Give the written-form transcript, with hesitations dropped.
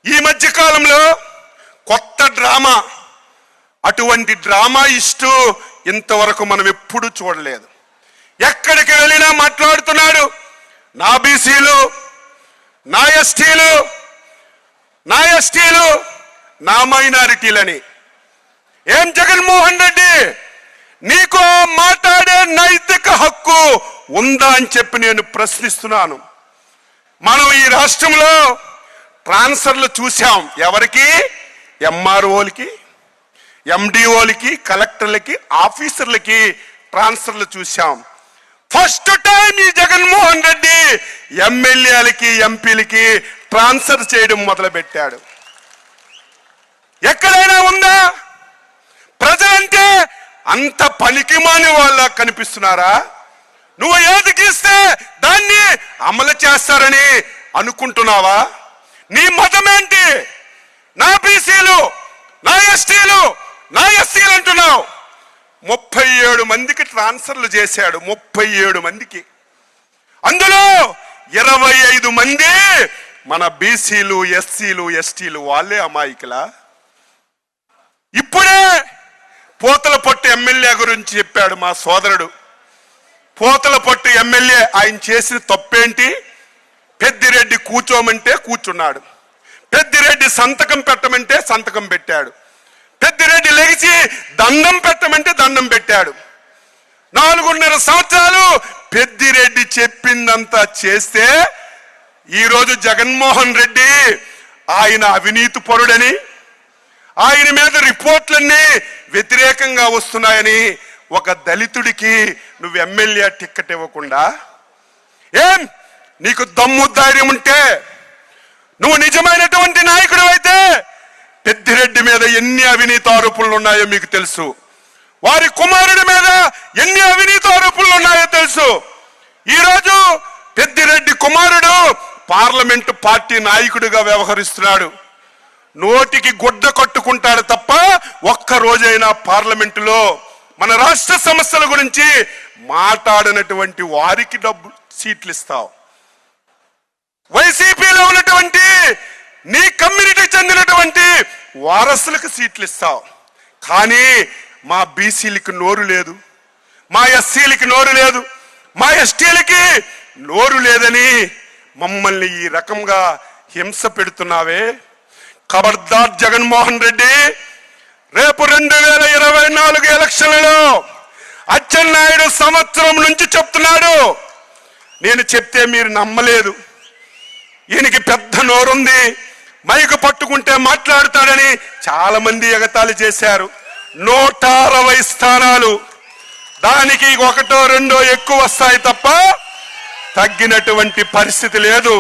ఈ మధ్య కాలంలో కొత్త డ్రామా, అటువంటి డ్రామా ఇస్తూ ఇంతవరకు మనం ఎప్పుడు చూడలేదు. ఎక్కడికి వెళ్ళినా మాట్లాడుతున్నాడు, నా బీసీలు, నా ఎస్టీలు, నా మైనారిటీలని. ఏం జగన్మోహన్ రెడ్డి, నీకు మాట్లాడే నైతిక హక్కు ఉందా అని చెప్పి నేను ప్రశ్నిస్తున్నాను. మనం ఈ రాష్ట్రంలో ట్రాన్స్ఫర్లు చూసాం. ఎవరికి? ఎంఆర్ఓలకి, ఎండిఓలకి, కలెక్టర్లకి, ఆఫీసర్లకి ట్రాన్స్ఫర్లు చూసాం. ఫస్ట్ టైం ఈ జగన్మోహన్ రెడ్డి ఎమ్మెల్యేలకి, ఎంపీలకి ట్రాన్స్ఫర్ చేయడం మొదలుపెట్టాడు. ఎక్కడైనా ఉందా? ప్రజలంటే అంత పనికిమాని వాళ్ళ కనిపిస్తున్నారా? నువ్వు ఏది గీస్తే దాన్ని అమలు చేస్తారని అనుకుంటున్నావా? నీ మతం ఏంటి? నా బీసీలు, నా ఎస్టీలు, నా ఎస్సీలు అంటున్నావు. 37 మందికి ట్రాన్స్ఫర్లు చేశాడు. 37 మందికి. అందులో 25 మంది మన బీసీలు, ఎస్సీలు, ఎస్టీలు. వాళ్ళే అమాయకులా? ఇప్పుడే పోతలపట్టు ఎమ్మెల్యే గురించి చెప్పాడు మా సోదరుడు. పోతలపట్టు ఎమ్మెల్యే, ఆయన చేసిన తప్పేంటి? పెద్దిరెడ్డి కూర్చోమంటే కూర్చున్నాడు, పెద్దిరెడ్డి సంతకం పెట్టమంటే సంతకం పెట్టాడు, పెద్దిరెడ్డి లెగిసి దండం పెట్టమంటే దండం పెట్టాడు. 4.5 సంవత్సరాలు పెద్దిరెడ్డి చెప్పిందంతా చేస్తే ఈరోజు జగన్మోహన్ రెడ్డి ఆయన అవినీతి పరుడని, ఆయన మీద రిపోర్ట్లన్నీ వ్యతిరేకంగా వస్తున్నాయని ఒక దళితుడికి నువ్వు ఎమ్మెల్యే టిక్కెట్ ఇవ్వకుండా, ఏం నీకు దమ్ము ధైర్యం ఉంటే, నువ్వు నిజమైనటువంటి నాయకుడు అయితే పెద్దిరెడ్డి మీద ఎన్ని అవినీతి ఆరోపణలు ఉన్నాయో మీకు తెలుసు, వారి కుమారుడి మీద ఎన్ని అవినీతి ఆరోపణలు ఉన్నాయో తెలుసు. ఈరోజు పెద్దిరెడ్డి కుమారుడు పార్లమెంటు పార్టీ నాయకుడిగా వ్యవహరిస్తున్నాడు. నోటికి గుడ్డ కట్టుకుంటాడు తప్ప ఒక్క రోజైనా పార్లమెంటులో మన రాష్ట్ర సమస్యల గురించి మాట్లాడినటువంటి వారికి సీట్లు ఇస్తావు. వైసీపీలో ఉన్నటువంటి నీ కమ్యూనిటీకి చెందినటువంటి వారసులకు సీట్లు ఇస్తావు. కానీ మా బీసీలకి నోరు లేదు, మా ఎస్సీలకి నోరు లేదు, మా ఎస్టీలకి నోరు లేదని మమ్మల్ని ఈ రకంగా హింస పెడుతున్నావే. ఖబర్దార్ జగన్మోహన్ రెడ్డి, రేపు 2024 ఎలక్షన్లలో అచ్చెన్నాయుడు సంవత్సరం నుంచి చెప్తున్నాడు. నేను చెప్తే మీరు నమ్మలేదు. ఈయనకి పెద్ద నోరుంది, మైకు పట్టుకుంటే మాట్లాడతాడని చాలా మంది ఎగతాళి చేశారు. 160 స్థానాలు, దానికి 1, 2 ఎక్కువ వస్తాయి తప్ప తగ్గినటువంటి పరిస్థితి లేదు.